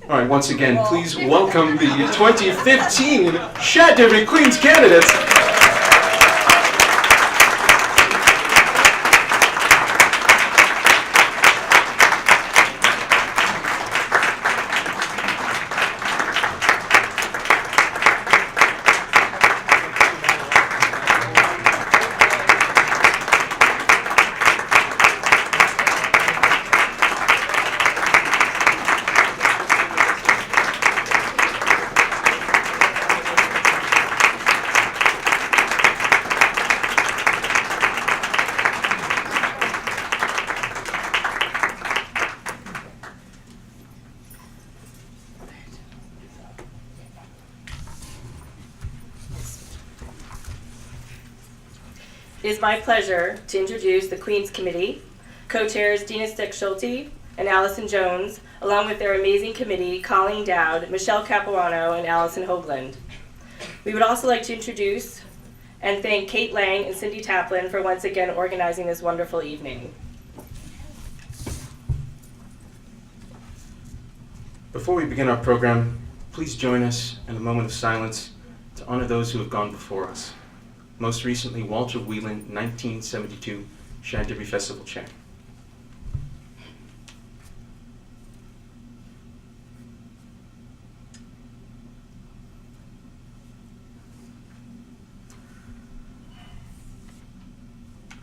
All right, once again, please welcome the 2015 Shad Derby Queens candidates. It is my pleasure to introduce the Queen's Committee, co-chairs Dina Stick-Schulte and Allison Jones, along with their amazing committee, Colleen Dowd, Michelle Capuano, and Allison Hoagland. We would also like to introduce and thank Kate Lang and Cindy Taplin for once again organizing this wonderful evening. Before we begin our program, please join us in a moment of silence to honor those who have gone before us. Most recently, Walter Whelan, 1972 Shad Derby Festival Chair.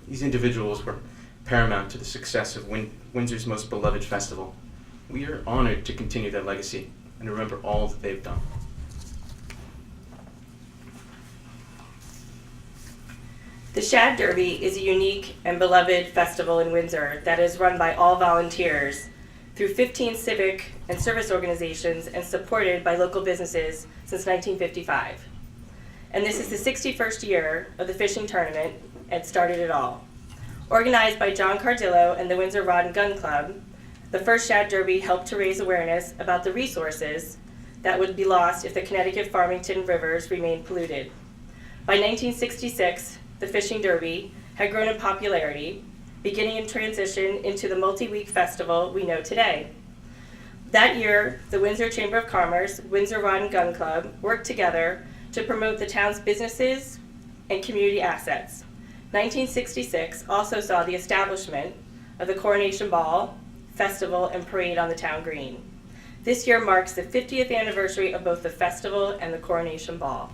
These individuals were paramount to the success of Windsor's most beloved festival. We are honored to continue their legacy and remember all that they've done. The Shad Derby is a unique and beloved festival in Windsor that is run by all volunteers through 15 civic and service organizations and supported by local businesses since 1955. And this is the 61st year of the fishing tournament and started it all. Organized by John Cardillo and the Windsor Rod and Gun Club, the first Shad Derby helped to raise awareness about the resources that would be lost if the Connecticut Farmington rivers remained polluted. By 1966, the fishing derby had grown in popularity, beginning in transition into the multi-week festival we know today. That year, the Windsor Chamber of Commerce, Windsor Rod and Gun Club worked together to promote the town's businesses and community assets. 1966 also saw the establishment of the Coronation Ball, Festival, and Parade on the town green. This year marks the 50th anniversary of both the festival and the Coronation Ball.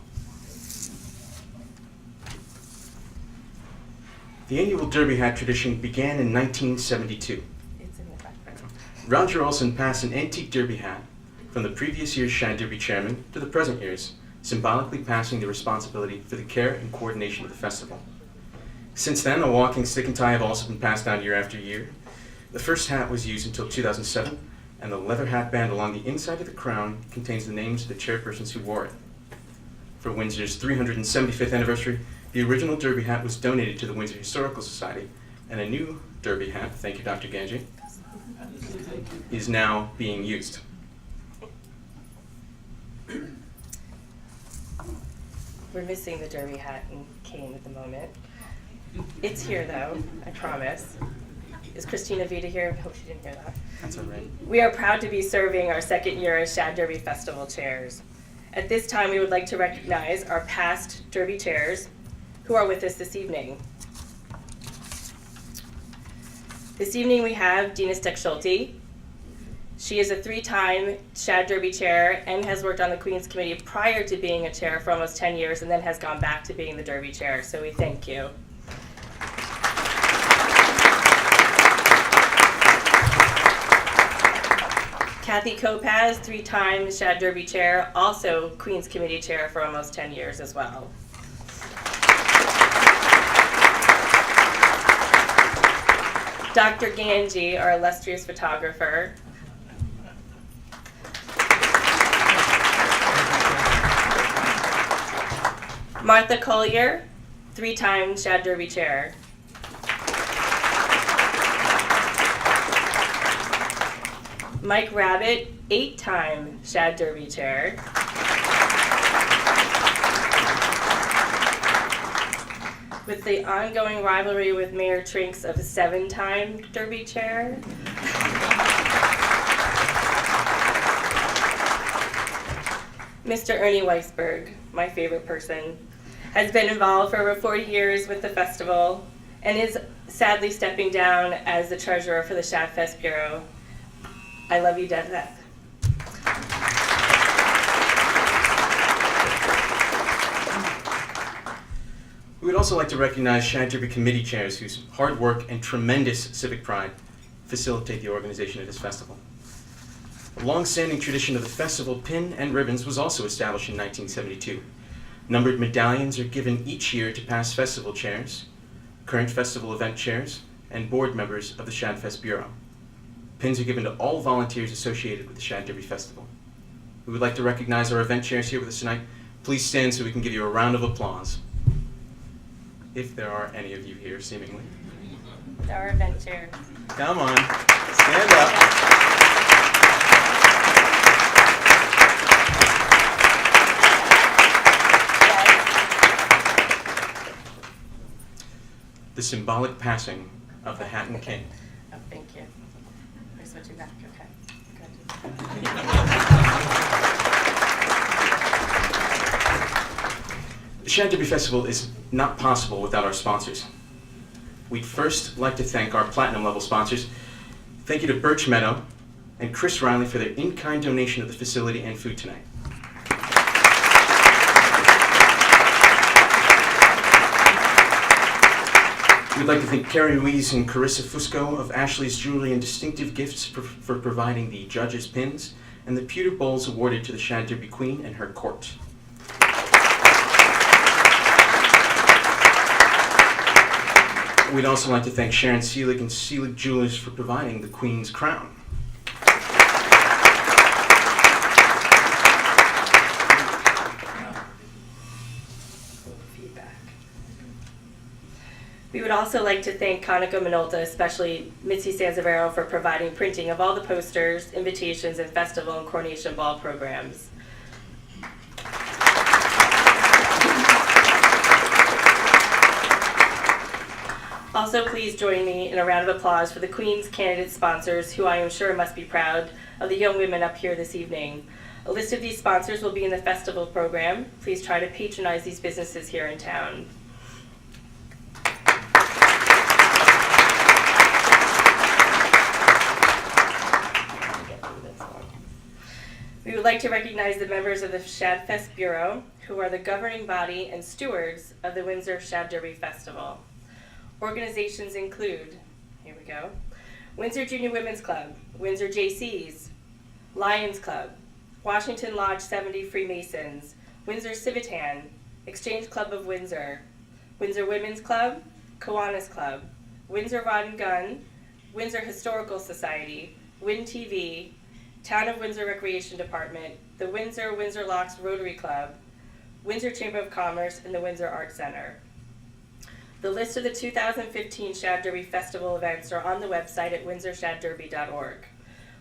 The annual Derby hat tradition began in 1972. It's in the background. Roger Olson passed an antique Derby hat from the previous year's Shad Derby chairman to the present year's, symbolically passing the responsibility for the care and coordination of the festival. Since then, a walking stick and tie have also been passed down year after year. The first hat was used until 2007, and the leather hat band along the inside of the crown contains the names of the chairpersons who wore it. For Windsor's 375th anniversary, the original Derby hat was donated to the Windsor Historical Society, and a new Derby hat, thank you Dr. Ganji, is now being used. We're missing the derby hat and cane at the moment. It's here though, I promise. Is Christina Vita here? I hope she didn't hear that. That's all right. We are proud to be serving our second year as Shad Derby Festival chairs. At this time, we would like to recognize our past Derby chairs who are with us this evening. This evening we have Dina Stick-Schulte. She is a 3-time Shad Derby chair and has worked on the Queen's Committee prior to being a chair for almost 10 years and then has gone back to being the Derby chair, so we thank you. Kathy Kopaz, 3-time Shad Derby chair, also Queen's Committee chair for almost 10 years as well. Dr. Ganji, our illustrious photographer. Martha Collier, 3-time Shad Derby chair. Mike Rabbit, 8-time Shad Derby chair. With the ongoing rivalry with Mayor Trinks of 7-time Derby chair. Mr. Ernie Weisberg, my favorite person, has been involved for over 40 years with the festival and is sadly stepping down as the treasurer for the Shad Fest Bureau. I love you, Death. We would also like to recognize Shad Derby committee chairs whose hard work and tremendous civic pride facilitate the organization of this festival. A long-standing tradition of the festival, pin and ribbons, was also established in 1972. Numbered medallions are given each year to past festival chairs, current festival event chairs, and board members of the Shad Fest Bureau. Pins are given to all volunteers associated with the Shad Derby Festival. We would like to recognize our event chairs here with us tonight. Please stand so we can give you a round of applause. If there are any of you here, seemingly. There are event chairs. Come on, stand up. The symbolic passing of the hat and cane. Oh, thank you. We're switching back, okay. The Shad Derby Festival is not possible without our sponsors. We'd first like to thank our platinum level sponsors. Thank you to Birch Meadow and Chris Riley for their in-kind donation of the facility and food tonight. We'd like to thank Carrie Ruiz and Carissa Fusco of Ashley's Jewelry and Distinctive Gifts for providing the judges' pins and the pewter bowls awarded to the Shad Derby Queen and her court. We'd also like to thank Sharon Seelig and Seelig Jewelers for providing the Queen's crown. We would also like to thank Conica Minolta, especially Mitzi Sanzavero, for providing printing of all the posters, invitations, and festival and coronation ball programs. Also, please join me in a round of applause for the Queen's candidate sponsors, who I am sure must be proud of the young women up here this evening. A list of these sponsors will be in the festival program. Please try to patronize these businesses here in town. We would like to recognize the members of the Shad Fest Bureau, who are the governing body and stewards of the Windsor Shad Derby Festival. Organizations include, here we go, Windsor Junior Women's Club, Windsor JCs, Lions Club, Washington Lodge 70 Freemasons, Windsor Civitan, Exchange Club of Windsor, Windsor Women's Club, Kiwanis Club, Windsor Rod and Gun, Windsor Historical Society, Win TV, Town of Windsor Recreation Department, the Windsor Locks Rotary Club, Windsor Chamber of Commerce, and the Windsor Art Center. The list of the 2015 Shad Derby Festival events are on the website at windsorshaddderby.org.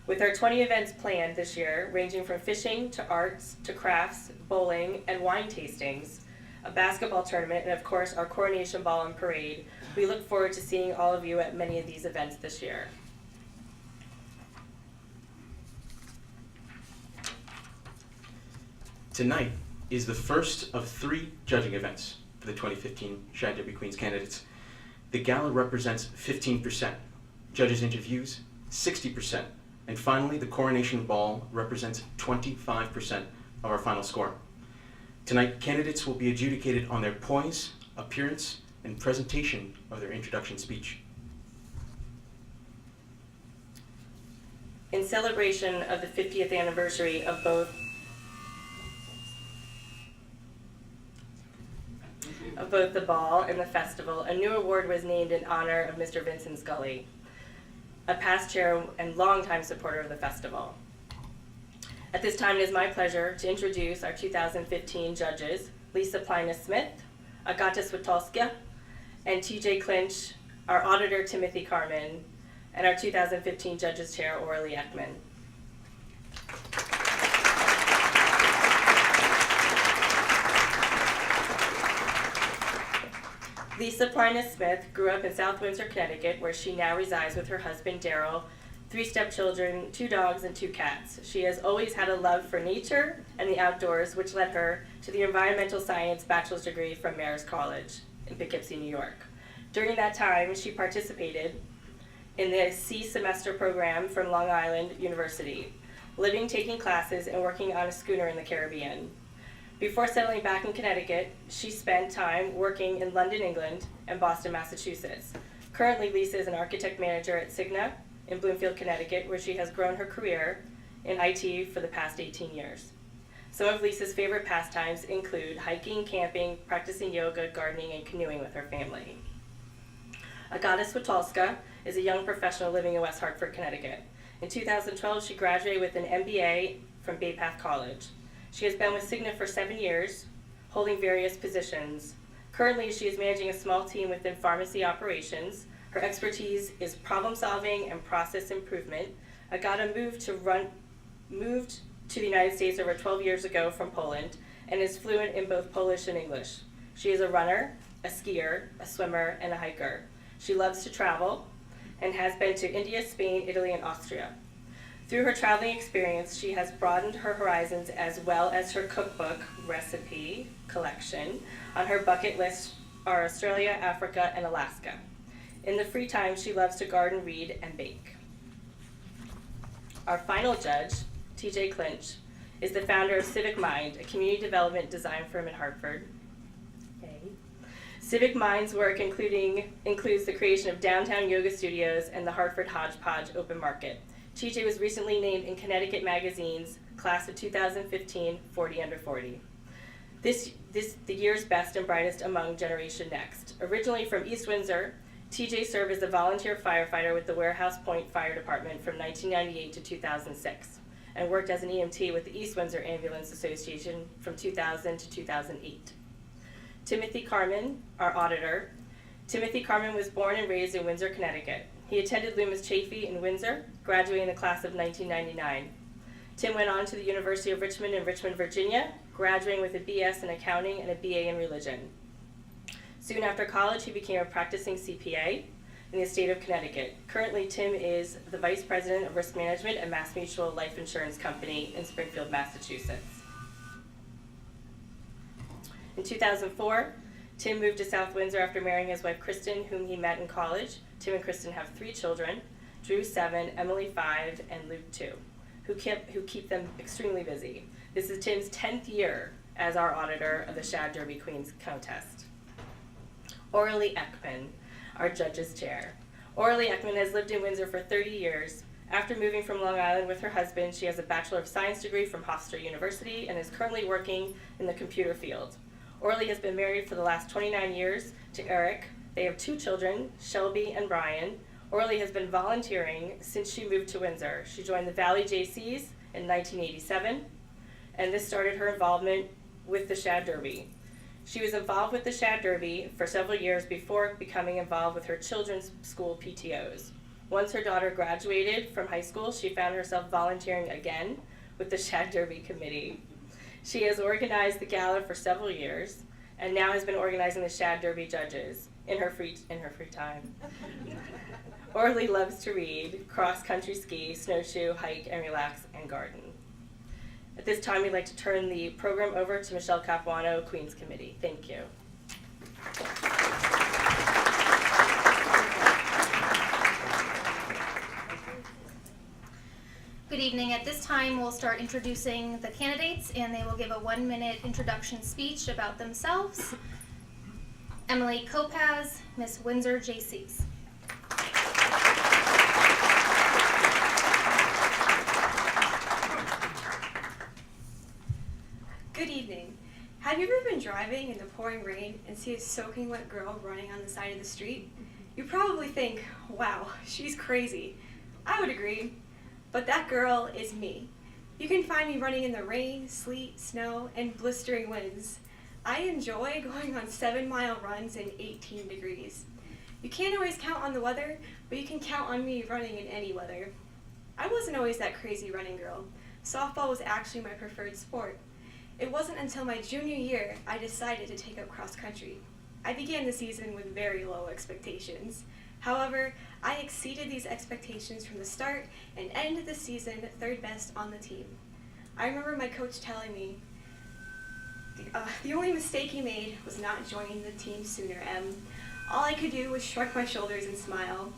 With our 20 events planned this year, ranging from fishing to arts to crafts, bowling, and wine tastings, a basketball tournament, and of course our coronation ball and parade, we look forward to seeing all of you at many of these events this year. Tonight is the first of 3 judging events for the 2015 Shad Derby Queen's candidates. The Gala represents 15%, judges' interviews 60%, and finally the coronation ball represents 25% of our final score. Tonight, candidates will be adjudicated on their poise, appearance, and presentation of their introduction speech. In celebration of the 50th anniversary of both the ball and the festival, a new award was named in honor of Mr. Vincent Scully, a past chair and longtime supporter of the festival. At this time, it is my pleasure to introduce our 2015 judges, Lisa Plinus-Smith, Agata Switolska, and TJ Clinch, our auditor, Timothy Carmen, and our 2015 judges chair, Aurelie Ekman. Lisa Plinus-Smith grew up in South Windsor, Connecticut, where she now resides with her husband, Daryl, 3 stepchildren, 2 dogs, and 2 cats. She has always had a love for nature and the outdoors, which led her to the Environmental Science Bachelor's degree from Marist College in Poughkeepsie, New York. During that time, she participated in the Sea Semester program from Long Island University, living, taking classes, and working on a schooner in the Caribbean. Before settling back in Connecticut, she spent time working in London, England, and Boston, Massachusetts. Currently, Lisa is an architect manager at Cigna in Bloomfield, Connecticut, where she has grown her career in IT for the past 18 years. Some of Lisa's favorite pastimes include hiking, camping, practicing yoga, gardening, and canoeing with her family. Agata Switolska is a young professional living in West Hartford, Connecticut. In 2012, she graduated with an MBA from Bay Path College. She has been with Cigna for 7 years, holding various positions. Currently, she is managing a small team within pharmacy operations. Her expertise is problem solving and process improvement. Agata moved to the United States over 12 years ago from Poland and is fluent in both Polish and English. She is a runner, a skier, a swimmer, and a hiker. She loves to travel and has been to India, Spain, Italy, and Austria. Through her traveling experience, she has broadened her horizons as well as her cookbook recipe collection. On her bucket list are Australia, Africa, and Alaska. In the free time, she loves to garden, read, and bake. Our final judge, TJ Clinch, is the founder of Civic Mind, a community development design firm in Hartford. Civic Mind's work includes the creation of downtown yoga studios and the Hartford Hodgepodge Open Market. TJ was recently named in Connecticut Magazine's class of 2015 40 Under 40. The year's best and brightest among Generation Next. Originally from East Windsor, TJ served as a volunteer firefighter with the Warehouse Point Fire Department from 1998 to 2006 and worked as an EMT with the East Windsor Ambulance Association from 2000 to 2008. Timothy Carmen, our auditor. Timothy Carmen was born and raised in Windsor, Connecticut. He attended Loomis Chaffee in Windsor, graduating in the class of 1999. Tim went on to the University of Richmond in Richmond, Virginia, graduating with a BS in accounting and a BA in religion. Soon after college, he became a practicing CPA in the state of Connecticut. Currently, Tim is the Vice President of Risk Management at Mass Mutual Life Insurance Company in Springfield, Massachusetts. In 2004, Tim moved to South Windsor after marrying his wife, Kristen, whom he met in college. Tim and Kristen have 3 children, Drew 7, Emily 5, and Luke 2, who keep them extremely busy. This is Tim's 10th year as our auditor of the Shad Derby Queens contest. Orly Ekman, our judge's chair. Orly Ekman has lived in Windsor for 30 years. After moving from Long Island with her husband, she has a Bachelor of Science degree from Hofstra University and is currently working in the computer field. Orly has been married for the last 29 years to Eric. They have 2 children, Shelby and Brian. Orly has been volunteering since she moved to Windsor. She joined the Valley JCs in 1987, and this started her involvement with the Shad Derby. She was involved with the Shad Derby for several years before becoming involved with her children's school PTOs. Once her daughter graduated from high school, she found herself volunteering again with the Shad Derby committee. She has organized the Gala for several years and now has been organizing the Shad Derby judges in her free time. Orly loves to read, cross-country ski, snowshoe, hike, and relax, and garden. At this time, we'd like to turn the program over to Michelle Capuano, Queens Committee. Thank you. Good evening. At this time, we'll start introducing the candidates, and they will give a 1-minute introduction speech about themselves. Emily Kopaz, Miss Windsor JCs. Good evening. Have you ever been driving in the pouring rain and see a soaking wet girl running on the side of the street? You probably think, wow, she's crazy. I would agree. But that girl is me. You can find me running in the rain, sleet, snow, and blistering winds. I enjoy going on 7-mile runs in 18 degrees. You can't always count on the weather, but you can count on me running in any weather. I wasn't always that crazy running girl. Softball was actually my preferred sport. It wasn't until my junior year I decided to take up cross country. I began the season with very low expectations. However, I exceeded these expectations from the start and ended the season third best on the team. I remember my coach telling me, the only mistake you made was not joining the team sooner, Em. All I could do was shrug my shoulders and smile.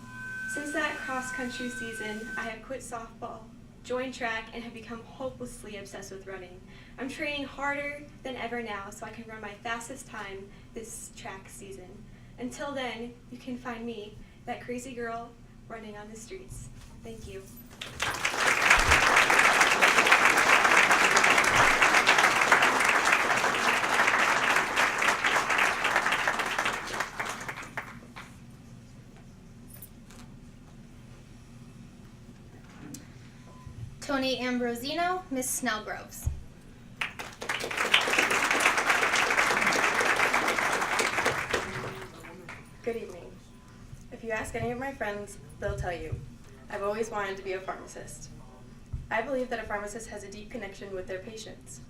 Since that cross-country season, I have quit softball, joined track, and have become hopelessly obsessed with running. I'm training harder than ever now so I can run my fastest time this track season. Until then, you can find me, that crazy girl, running on the streets. Thank you. Tony Ambrosino, Miss Snellgroves. Good evening. If you ask any of my friends, they'll tell you, I've always wanted to be a pharmacist. I believe that a pharmacist has a deep connection with their patients.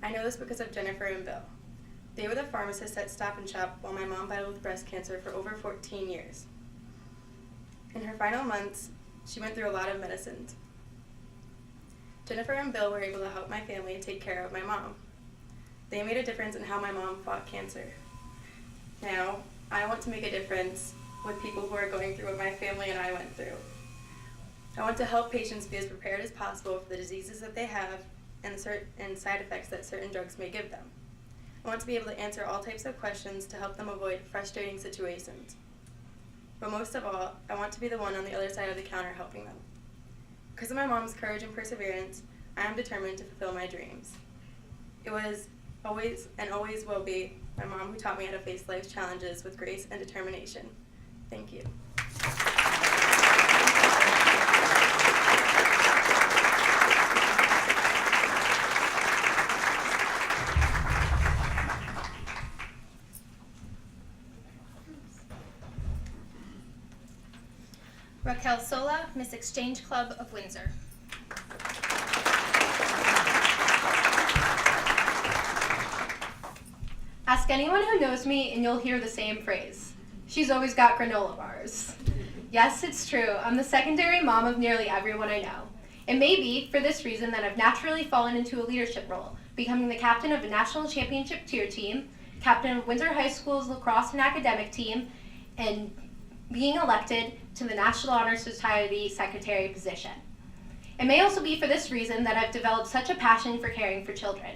I know this because of Jennifer and Bill. They were the pharmacists at Stop and Shop while my mom battled with breast cancer for over 14 years. In her final months, she went through a lot of medicines. Jennifer and Bill were able to help my family take care of my mom. They made a difference in how my mom fought cancer. Now, I want to make a difference with people who are going through what my family and I went through. I want to help patients be as prepared as possible for the diseases that they have and side effects that certain drugs may give them. I want to be able to answer all types of questions to help them avoid frustrating situations. But most of all, I want to be the one on the other side of the counter helping them. Because of my mom's courage and perseverance, I am determined to fulfill my dreams. It was always and always will be my mom who taught me how to face life's challenges with grace and determination. Thank you. Raquel Sola, Miss Exchange Club of Windsor. Ask anyone who knows me and you'll hear the same phrase. She's always got granola bars. Yes, it's true. I'm the secondary mom of nearly everyone I know. It may be for this reason that I've naturally fallen into a leadership role, becoming the captain of a national championship tier team, captain of Windsor High School's lacrosse and academic team, and being elected to the National Honor Society secretary position. It may also be for this reason that I've developed such a passion for caring for children.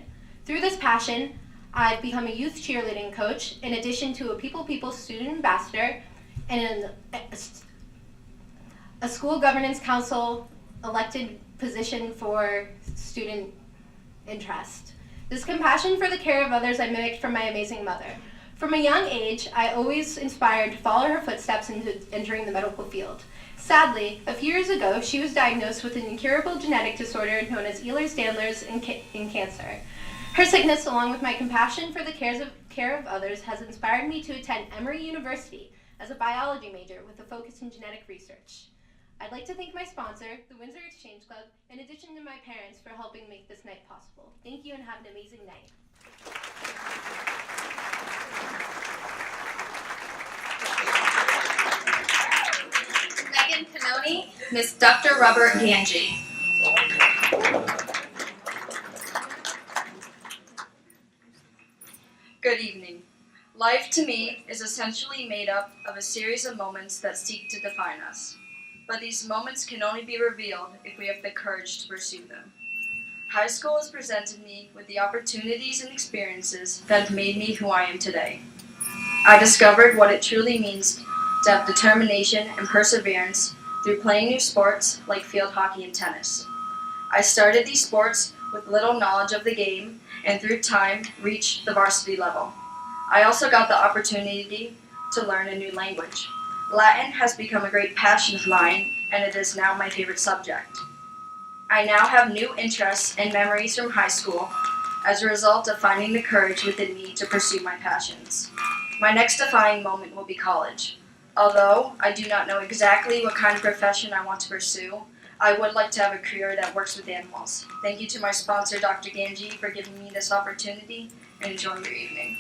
Through this passion, I've become a youth cheerleading coach, in addition to a People student ambassador and a school governance council elected position for student interest. This compassion for the care of others I mimicked from my amazing mother. From a young age, I always inspired to follow her footsteps into entering the medical field. Sadly, a few years ago, she was diagnosed with an incurable genetic disorder known as Ehlers-Danlos in cancer. Her sickness, along with my compassion for the care of others, has inspired me to attend Emory University as a biology major with a focus in genetic research. I'd like to thank my sponsor, the Windsor Exchange Club, in addition to my parents for helping make this night possible. Thank you and have an amazing night. Megan Canoni, Miss Dr. Robert Ganji. Good evening. Life to me is essentially made up of a series of moments that seek to define us. But these moments can only be revealed if we have the courage to pursue them. High school has presented me with the opportunities and experiences that have made me who I am today. I discovered what it truly means to have determination and perseverance through playing new sports like field hockey and tennis. I started these sports with little knowledge of the game and through time reached the varsity level. I also got the opportunity to learn a new language. Latin has become a great passion of mine, and it is now my favorite subject. I now have new interests and memories from high school as a result of finding the courage within me to pursue my passions. My next defining moment will be college. Although I do not know exactly what kind of profession I want to pursue, I would like to have a career that works with animals. Thank you to my sponsor, Dr. Ganji, for giving me this opportunity, and enjoy your evening.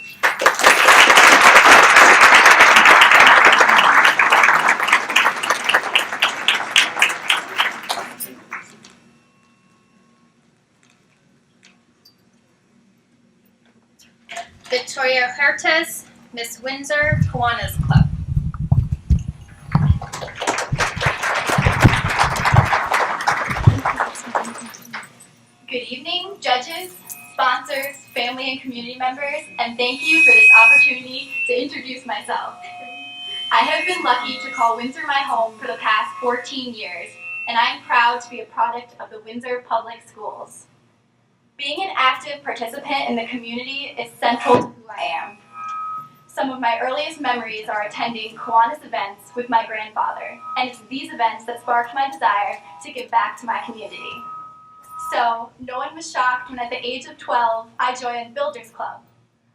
Cortez, Miss Windsor, Kiwanis Club. Good evening, judges, sponsors, family, and community members, and thank you for this opportunity to introduce myself. I have been lucky to call Windsor my home for the past 14 years, and I am proud to be a product of the Windsor Public Schools. Being an active participant in the community is central to who I am. Some of my earliest memories are attending Kiwanis events with my grandfather, and it's these events that sparked my desire to give back to my community. So, no one was shocked when at the age of 12, I joined Builders Club.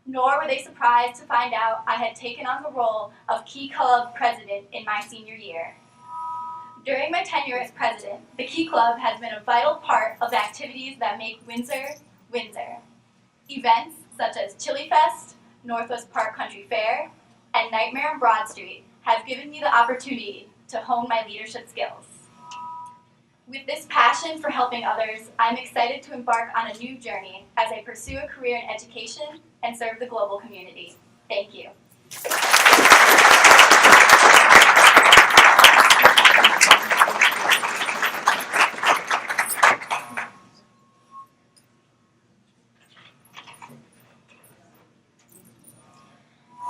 Nor were they surprised to find out I had taken on the role of Key Club president in my senior year. During my tenure as president, the Key Club has been a vital part of the activities that make Windsor, Windsor. Events such as Chili Fest, Northwest Park Country Fair, and Nightmare on Broad Street have given me the opportunity to hone my leadership skills. With this passion for helping others, I'm excited to embark on a new journey as I pursue a career in education and serve the global community. Thank you.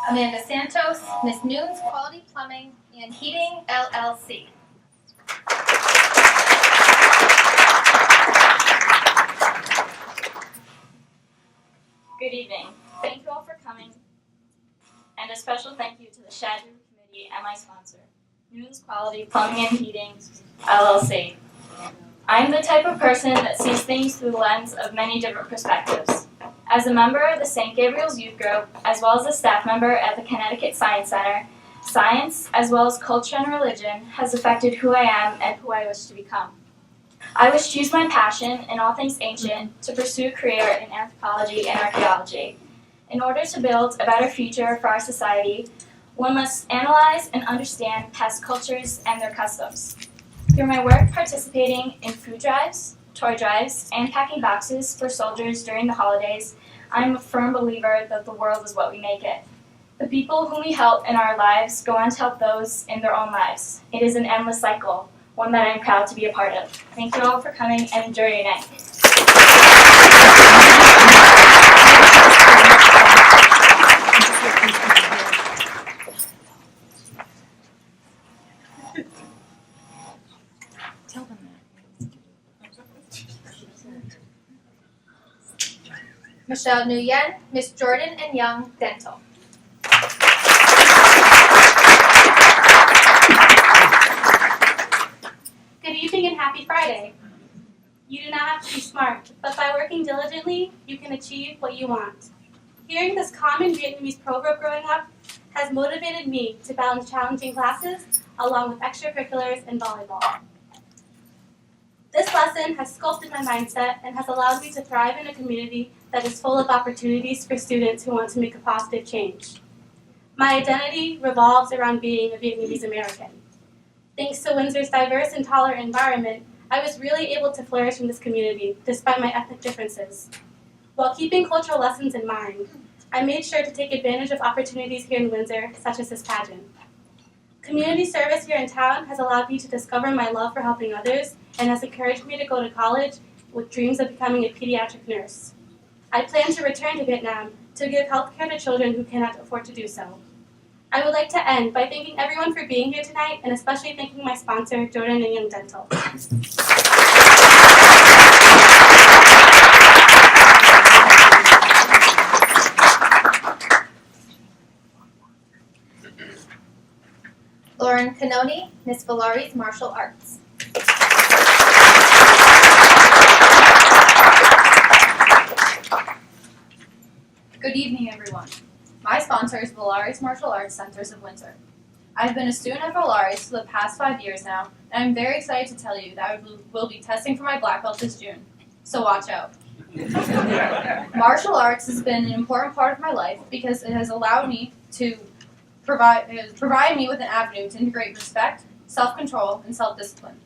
Amanda Santos, Miss Noon's Quality Plumbing and Heating, LLC. Good evening. Thank you all for coming, and a special thank you to the Shad Committee and my sponsor, Noon's Quality Plumbing and Heating, LLC. I am the type of person that sees things through the lens of many different perspectives. As a member of the St. Gabriel's Youth Group, as well as a staff member at the Connecticut Science Center, science, as well as culture and religion, has affected who I am and who I wish to become. I wish to use my passion in all things ancient to pursue a career in anthropology and archaeology. In order to build a better future for our society, one must analyze and understand past cultures and their customs. Through my work participating in food drives, toy drives, and packing boxes for soldiers during the holidays, I am a firm believer that the world is what we make it. The people whom we help in our lives go on to help those in their own lives. It is an endless cycle, one that I am proud to be a part of. Thank you all for coming and enjoy your night. Michelle Nguyen, Miss Jordan and Young, Dental. Good evening and happy Friday. You do not have to be smart, but by working diligently, you can achieve what you want. Hearing this common Vietnamese proverb growing up has motivated me to balance challenging classes along with extracurriculars and volleyball. This lesson has sculpted my mindset and has allowed me to thrive in a community that is full of opportunities for students who want to make a positive change. My identity revolves around being a Vietnamese American. Thanks to Windsor's diverse and tolerant environment, I was really able to flourish in this community despite my ethnic differences. While keeping cultural lessons in mind, I made sure to take advantage of opportunities here in Windsor, such as this pageant. Community service here in town has allowed me to discover my love for helping others and has encouraged me to go to college with dreams of becoming a pediatric nurse. I plan to return to Vietnam to give healthcare to children who cannot afford to do so. I would like to end by thanking everyone for being here tonight and especially thanking my sponsor, Jordan and Young Dental. Lauren Canoni, Miss Valari's Martial Arts. Good evening, everyone. My sponsor is Valari's Martial Arts Centers of Windsor. I've been a student at Valari's for the past 5 years now, and I'm very excited to tell you that I will be testing for my black belt this June. So watch out. Martial arts has been an important part of my life because it has allowed me to provide me with an avenue to integrate respect, self-control, and self-discipline.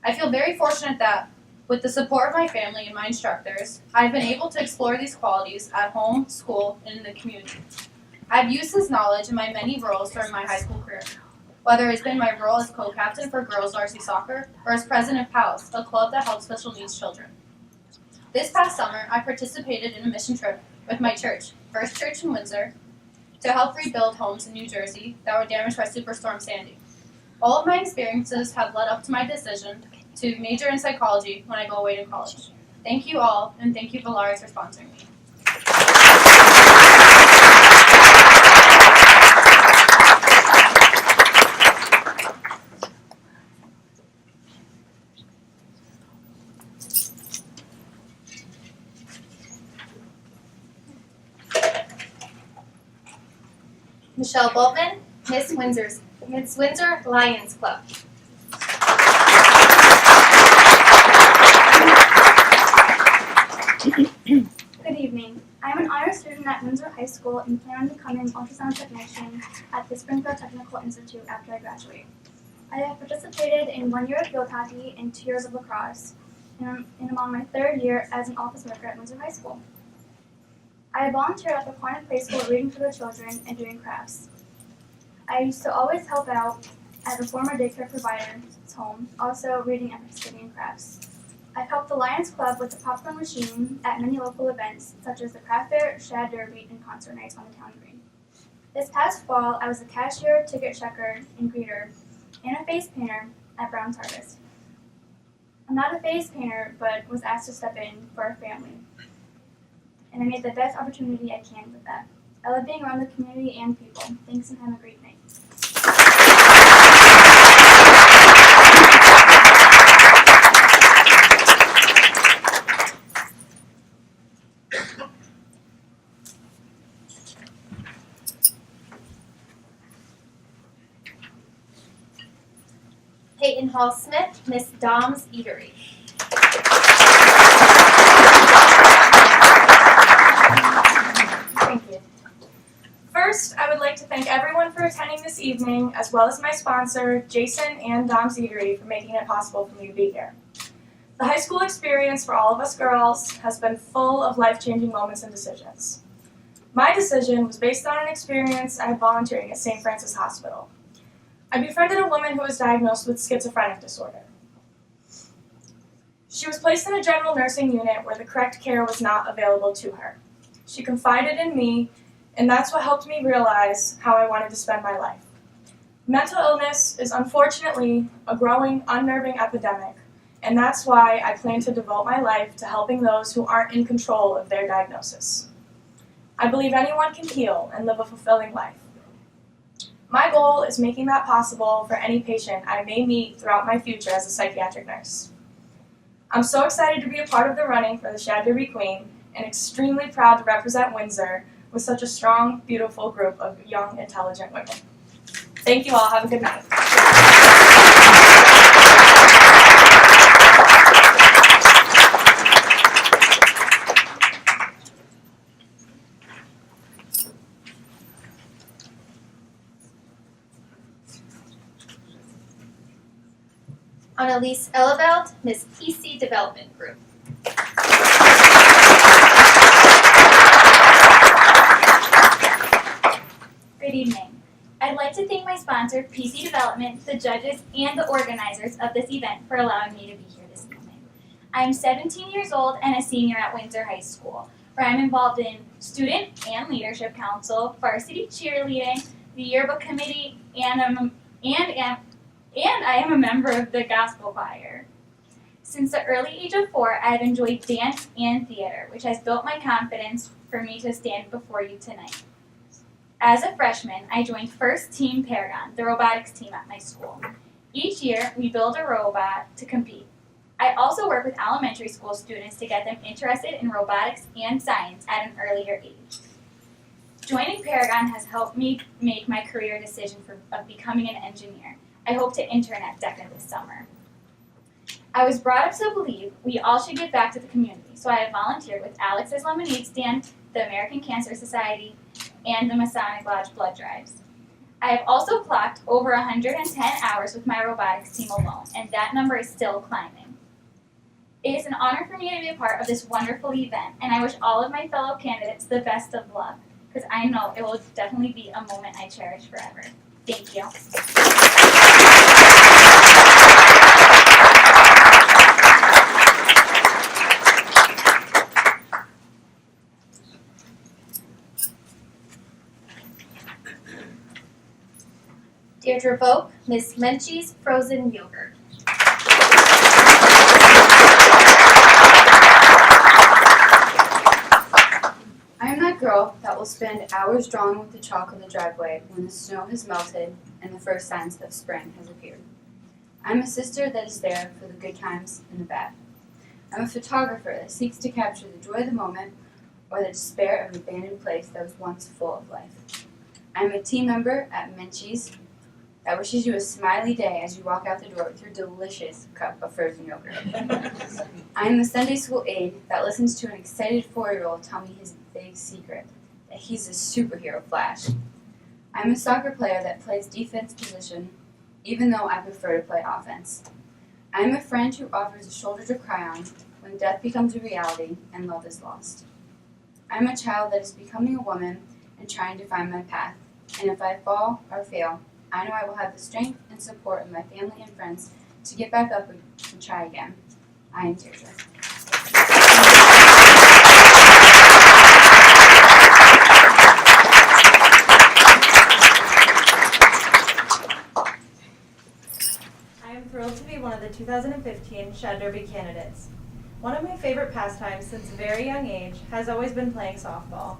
I feel very fortunate that, with the support of my family and my instructors, I've been able to explore these qualities at home, school, and in the community. I've used this knowledge in my many roles during my high school career, whether it's been my role as co-captain for girls varsity soccer or as president of PALS, a club that helps special needs children. This past summer, I participated in a mission trip with my church, First Church in Windsor, to help rebuild homes in New Jersey that were damaged by Superstorm Sandy. All of my experiences have led up to my decision to major in psychology when I go away to college. Thank you all, and thank you Valaris for sponsoring me. Michelle Boltman, Miss Windsor Lions Club. Good evening. I am an honor student at Windsor High School and plan on becoming an ultrasound technician at the Springfield Technical Institute after I graduate. I have participated in 1 year of field hockey and 2 years of lacrosse, and I'm on my 3rd year as an office worker at Windsor High School. I volunteered at the Corner Play School reading for the children and doing crafts. I used to always help out at the former daycare provider's home, also reading and participating in crafts. I've helped the Lions Club with the popcorn machine at many local events, such as the craft fair, Shad Derby, and concert nights on the town green. This past fall, I was a cashier, ticket checker, and greeter, and a face painter at Brown's Harvest. I'm not a face painter, but was asked to step in for a family, and I made the best opportunity I can with that. I love being around the community and people. Thanks, and have a great night. Peyton Hall Smith, Miss Dom's Eatery. Thank you. First, I would like to thank everyone for attending this evening, as well as my sponsor, Jason and Dom's Eatery, for making it possible for me to be here. The high school experience for all of us girls has been full of life-changing moments and decisions. My decision was based on an experience I had volunteering at St. Francis Hospital. I befriended a woman who was diagnosed with schizophrenic disorder. She was placed in a general nursing unit where the correct care was not available to her. She confided in me, and that's what helped me realize how I wanted to spend my life. Mental illness is unfortunately a growing, unnerving epidemic, and that's why I plan to devote my life to helping those who aren't in control of their diagnosis. I believe anyone can heal and live a fulfilling life. My goal is making that possible for any patient I may meet throughout my future as a psychiatric nurse. I'm so excited to be a part of the running for the Shad Derby Queen and extremely proud to represent Windsor with such a strong, beautiful group of young, intelligent women. Thank you all. Have a good night. Annalise Eleveld, Miss PC Development Group. Good evening. I'd like to thank my sponsor, PC Development, the judges, and the organizers of this event for allowing me to be here this evening. I'm 17 years old and a senior at Windsor High School, where I'm involved in Student and Leadership Council, varsity cheerleading, the yearbook committee, and I am a member of the gospel choir. Since the early age of 4, I have enjoyed dance and theater, which has built my confidence for me to stand before you tonight. As a freshman, I joined First Team Paragon, the robotics team at my school. Each year, we build a robot to compete. I also work with elementary school students to get them interested in robotics and science at an earlier age. Joining Paragon has helped me make my career decision of becoming an engineer. I hope to intern at DECA this summer. I was brought up to believe we all should give back to the community, so I have volunteered with Alex's Lemonade Stand, the American Cancer Society, and the Masonic Lodge blood drives. I have also clocked over 110 hours with my robotics team alone, and that number is still climbing. It is an honor for me to be a part of this wonderful event, and I wish all of my fellow candidates the best of luck. because I know it will definitely be a moment I cherish forever. Thank you. Deirdre Vogt, Miss Menchie's Frozen Yogurt. I am that girl that will spend hours drawing with the chalk on the driveway when the snow has melted and the first signs of spring has appeared. I am a sister that is there for the good times and the bad. I am a photographer that seeks to capture the joy of the moment or the despair of an abandoned place that was once full of life. I am a team member at Menchie's that wishes you a smiley day as you walk out the door with your delicious cup of frozen yogurt. I am the Sunday school aide that listens to an excited 4-year-old tell me his big secret, that he's a superhero Flash. I am a soccer player that plays defense position, even though I prefer to play offense. I am a friend who offers a shoulder to cry on when death becomes a reality and love is lost. I am a child that is becoming a woman and trying to find my path, and if I fall or fail, I know I will have the strength and support of my family and friends to get back up and try again. I am Deirdre. I am thrilled to be one of the 2015 Shad Derby candidates. One of my favorite pastimes since a very young age has always been playing softball.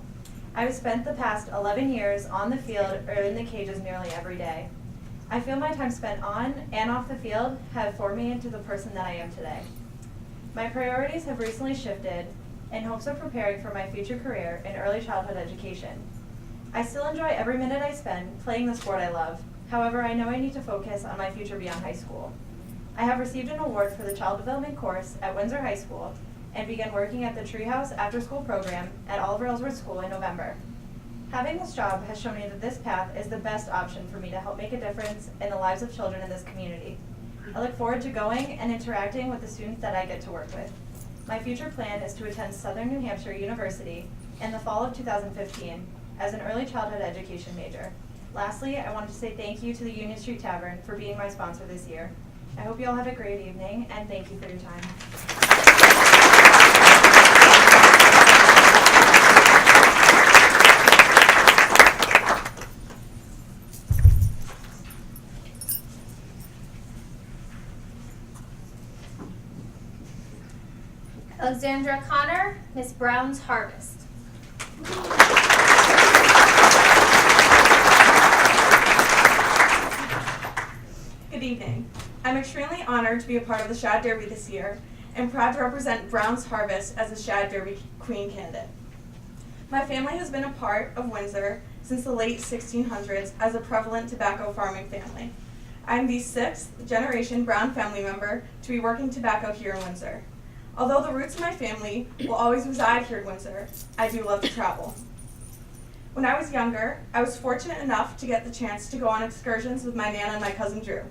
I've spent the past 11 years on the field or in the cages nearly every day. I feel my time spent on and off the field have formed me into the person that I am today. My priorities have recently shifted in hopes of preparing for my future career in early childhood education. I still enjoy every minute I spend playing the sport I love. However, I know I need to focus on my future beyond high school. I have received an award for the Child Development course at Windsor High School and began working at the Treehouse after-school program at Oliver Ellsworth School in November. Having this job has shown me that this path is the best option for me to help make a difference in the lives of children in this community. I look forward to going and interacting with the students that I get to work with. My future plan is to attend Southern New Hampshire University in the fall of 2015 as an early childhood education major. Lastly, I wanted to say thank you to the Union Street Tavern for being my sponsor this year. I hope you all have a great evening, and thank you for your time. Alexandra Connor, Miss Brown's Harvest. Good evening. I'm extremely honored to be a part of the Shad Derby this year and proud to represent Brown's Harvest as a Shad Derby Queen candidate. My family has been a part of Windsor since the late 1600s as a prevalent tobacco farming family. I'm the 6th generation Brown family member to be working tobacco here in Windsor. Although the roots of my family will always reside here in Windsor, I do love to travel. When I was younger, I was fortunate enough to get the chance to go on excursions with my Nana and my cousin Drew.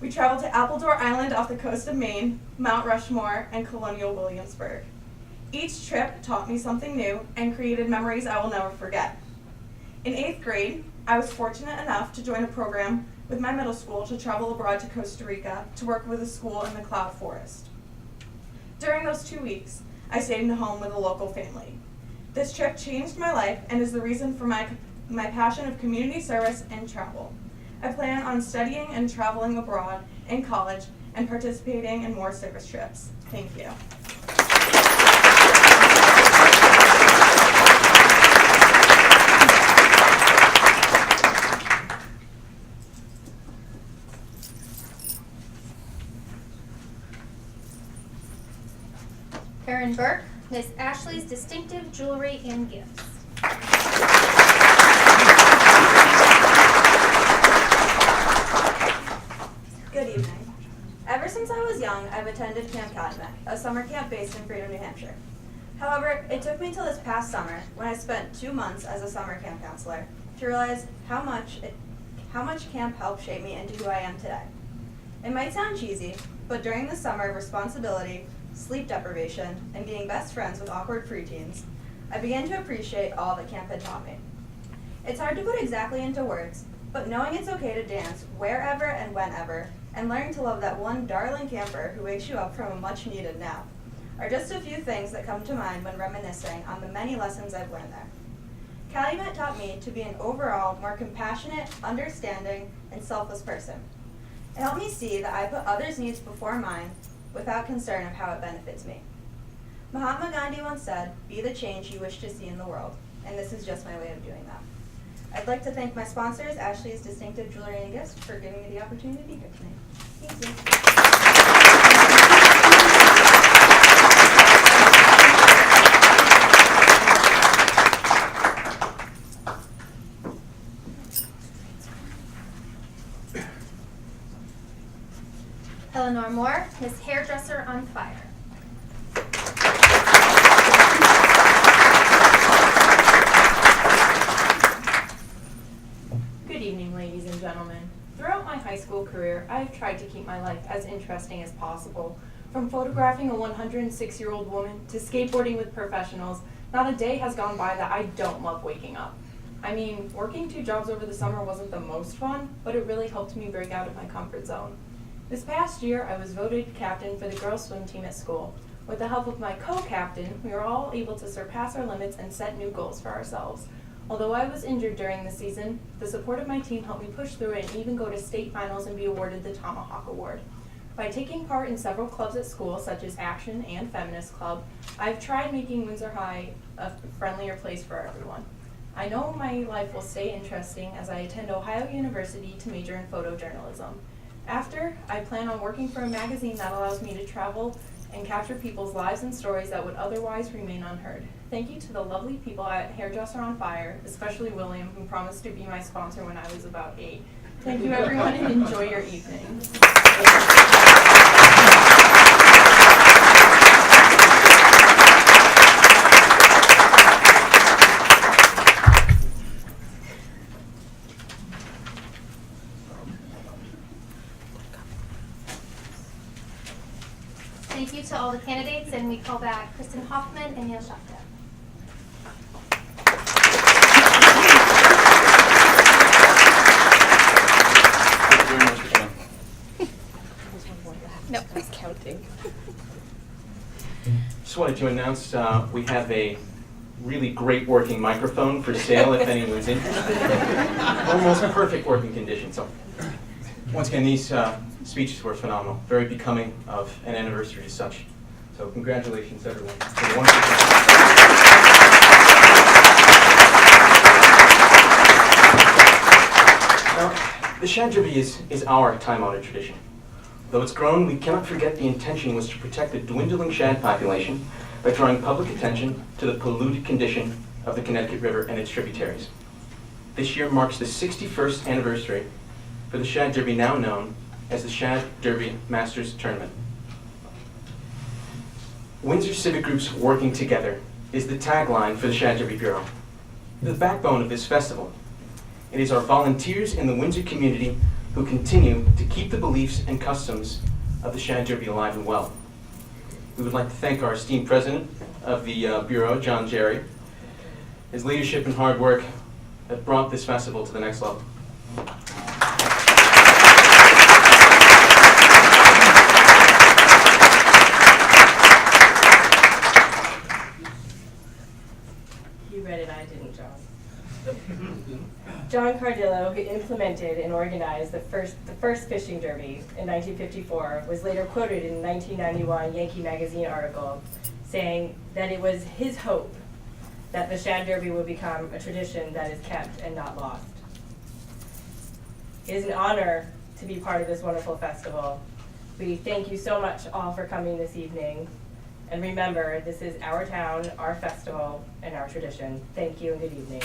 We traveled to Appledore Island off the coast of Maine, Mount Rushmore, and Colonial Williamsburg. Each trip taught me something new and created memories I will never forget. In 8th grade, I was fortunate enough to join a program with my middle school to travel abroad to Costa Rica to work with a school in the cloud forest. During those 2 weeks, I stayed in a home with a local family. This trip changed my life and is the reason for my passion of community service and travel. I plan on studying and traveling abroad in college and participating in more service trips. Thank you. Erin Burke, Miss Ashley's Distinctive Jewelry and Gifts. Good evening. Ever since I was young, I've attended Camp Calumet, a summer camp based in Freedom, New Hampshire. However, it took me until this past summer, when I spent 2 months as a summer camp counselor, to realize how much camp helped shape me into who I am today. It might sound cheesy, but during the summer of responsibility, sleep deprivation, and being best friends with awkward preteens, I began to appreciate all that camp had taught me. It's hard to put exactly into words, but knowing it's okay to dance wherever and whenever, and learning to love that one darling camper who wakes you up from a much-needed nap, are just a few things that come to mind when reminiscing on the many lessons I've learned there. Calumet taught me to be an overall more compassionate, understanding, and selfless person. It helped me see that I put others' needs before mine without concern of how it benefits me. Mahatma Gandhi once said, "Be the change you wish to see in the world," and this is just my way of doing that. I'd like to thank my sponsors, Ashley's Distinctive Jewelry and Gifts, for giving me the opportunity to be here tonight. Thank you. Eleanor Moore, Miss Hairdresser on Fire. Good evening, ladies and gentlemen. Throughout my high school career, I have tried to keep my life as interesting as possible. From photographing a 106-year-old woman to skateboarding with professionals, not a day has gone by that I don't love waking up. I mean, working 2 jobs over the summer wasn't the most fun, but it really helped me break out of my comfort zone. This past year, I was voted captain for the girls' swim team at school. With the help of my co-captain, we were all able to surpass our limits and set new goals for ourselves. Although I was injured during the season, the support of my team helped me push through it and even go to state finals and be awarded the Tomahawk Award. By taking part in several clubs at school, such as Action and Feminist Club, I've tried making Windsor High a friendlier place for everyone. I know my life will stay interesting as I attend Ohio University to major in photojournalism. After, I plan on working for a magazine that allows me to travel and capture people's lives and stories that would otherwise remain unheard. Thank you to the lovely people at Hairdresser on Fire, especially William, who promised to be my sponsor when I was about 8. Thank you, everyone, and enjoy your evening. Thank you to all the candidates, and we call back Kristen Hoffman and Neil Shafta. No, it's counting. Just wanted to announce we have a really great working microphone for sale if anyone's interested. Almost perfect working condition. So once again, these speeches were phenomenal, very becoming of an anniversary as such. So congratulations, everyone. For the wonderful Now, the Shad Derby is our time-honored tradition. Though it's grown, we cannot forget the intention was to protect the dwindling shad population by drawing public attention to the polluted condition of the Connecticut River and its tributaries. This year marks the 61st anniversary for the Shad Derby, now known as the Shad Derby Masters Tournament. Windsor Civic Groups Working Together is the tagline for the Shad Derby Bureau. The backbone of this festival. It is our volunteers in the Windsor community who continue to keep the beliefs and customs of the Shad Derby alive and well. We would like to thank our esteemed president of the Bureau, John Jerry. His leadership and hard work have brought this festival to the next level. You read it, I didn't, John. John Cardillo, who implemented and organized the first fishing derby in 1954, was later quoted in a 1991 Yankee Magazine article saying that it was his hope that the Shad Derby will become a tradition that is kept and not lost. It is an honor to be part of this wonderful festival. We thank you so much all for coming this evening. And remember, this is our town, our festival, and our tradition. Thank you and good evening.